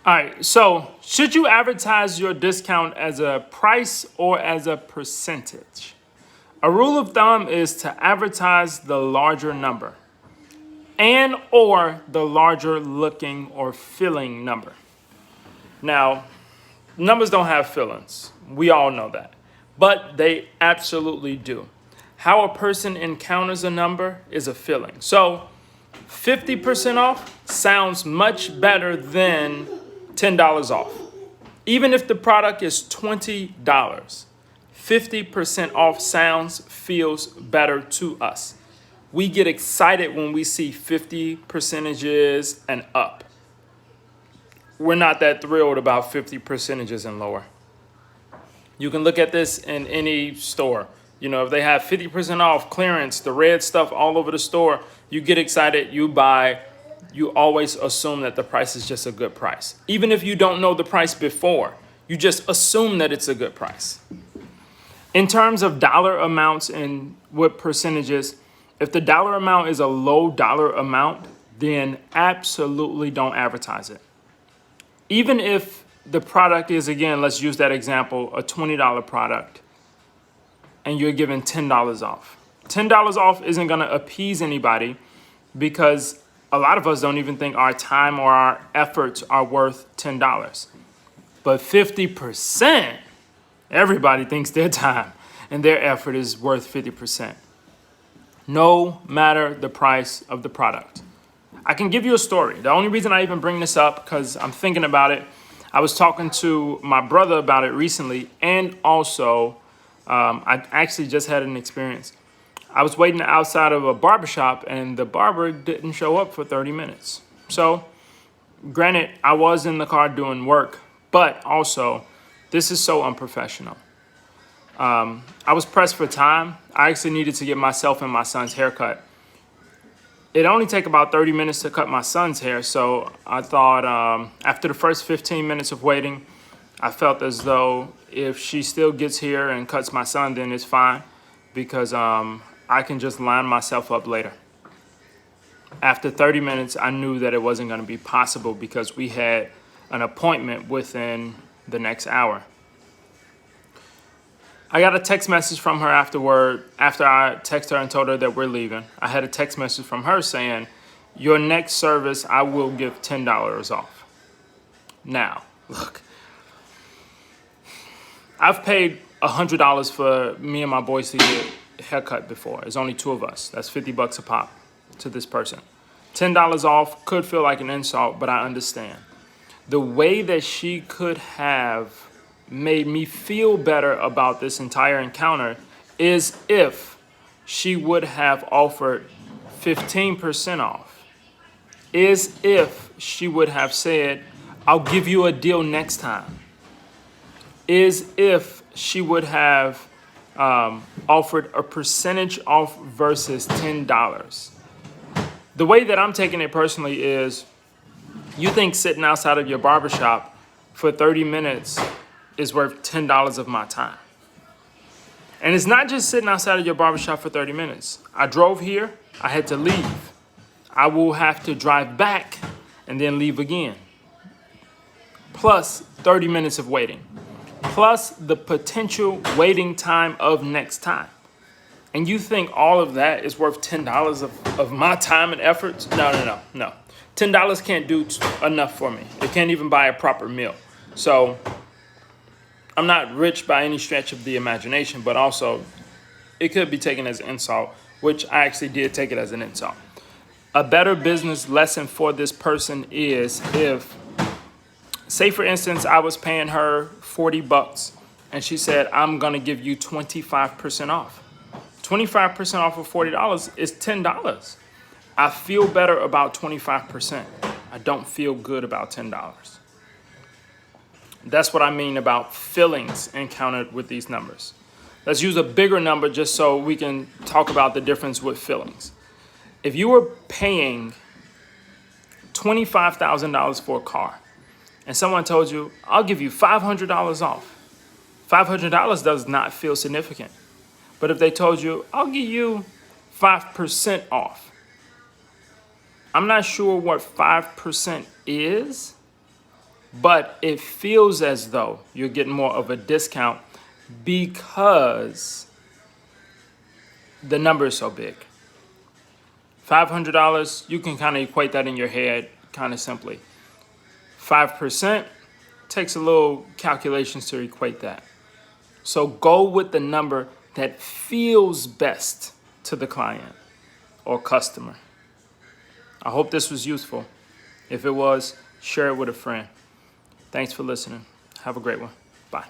All right, so should you advertise your discount as a price or as a percentage? A rule of thumb is to advertise the larger number and or the larger looking or feeling number. Now, numbers don't have feelings. We all know that. But they absolutely do. How a person encounters a number is a feeling. So 50% off sounds much better than $10 off. Even if the product is $20, 50% off sounds, feels better to us. We get excited when we see 50 percentages and up. We're not that thrilled about 50 percentages and lower. You can look at this in any store. You know, if they have 50% off clearance, the red stuff all over the store, you get excited, you buy, you always assume that the price is just a good price. Even if you don't know the price before, you just assume that it's a good price. In terms of dollar amounts and what percentages, if the dollar amount is a low dollar amount, then absolutely don't advertise it. Even if the product is, again, let's use that example, a $20 product, and you're given $10 off. $10 off isn't going to appease anybody because a lot of us don't even think our time or our efforts are worth $10. But 50%, everybody thinks their time and their effort is worth 50%. No matter the price of the product. I can give you a story. The only reason I even bring this up because I'm thinking about it. I was talking to my brother about it recently, and also I actually just had an experience. I was waiting outside of a barbershop, and the barber didn't show up for 30 minutes. So, granted, I was in the car doing work, but also, this is so unprofessional. I was pressed for time. I actually needed to get myself and my son's haircut. It only take about 30 minutes to cut my son's hair, so I thought after the first 15 minutes of waiting, I felt as though if she still gets here and cuts my son, then it's fine, because I can just line myself up later. After 30 minutes, I knew that it wasn't going to be possible because we had an appointment within the next hour. I got a text message from her afterward. After I texted her and told her that we're leaving, I had a text message from her saying, "Your next service, I will give $10 off." Now, look, I've paid $100 for me and my boys to get a haircut before. There's only two of us. That's $50 a pop to this person. $10 off could feel like an insult, but I understand. The way that she could have made me feel better about this entire encounter is if she would have offered 15% off. Is if she would have said, "I'll give you a deal next time." Is if she would have offered a percentage off versus $10. The way that I'm taking it personally is, you think sitting outside of your barbershop for 30 minutes is worth $10 of my time. And it's not just sitting outside of your barbershop for 30 minutes. I drove here, I had to leave. I will have to drive back and then leave again. Plus 30 minutes of waiting. Plus the potential waiting time of next time. And you think all of that is worth $10 of my time and efforts? No. $10 can't do enough for me. It can't even buy a proper meal. So I'm not rich by any stretch of the imagination, but also it could be taken as an insult, which I actually did take it as an insult. A better business lesson for this person is if, say for instance, I was paying her $40 and she said, "I'm going to give you 25% off." 25% off of $40 is $10. I feel better about 25%. I don't feel good about $10. That's what I mean about feelings encountered with these numbers. Let's use a bigger number just so we can talk about the difference with feelings. If you were paying $25,000 for a car and someone told you, "I'll give you $500 off," $500 does not feel significant. But if they told you, "I'll give you 5% off," I'm not sure what 5% is, but it feels as though you're getting more of a discount because the number is so big. $500, you can kind of equate that in your head kind of simply. 5% takes a little calculations to equate that. So go with the number that feels best to the client or customer. I hope this was useful. If it was, share it with a friend. Thanks for listening. Have a great one. Bye.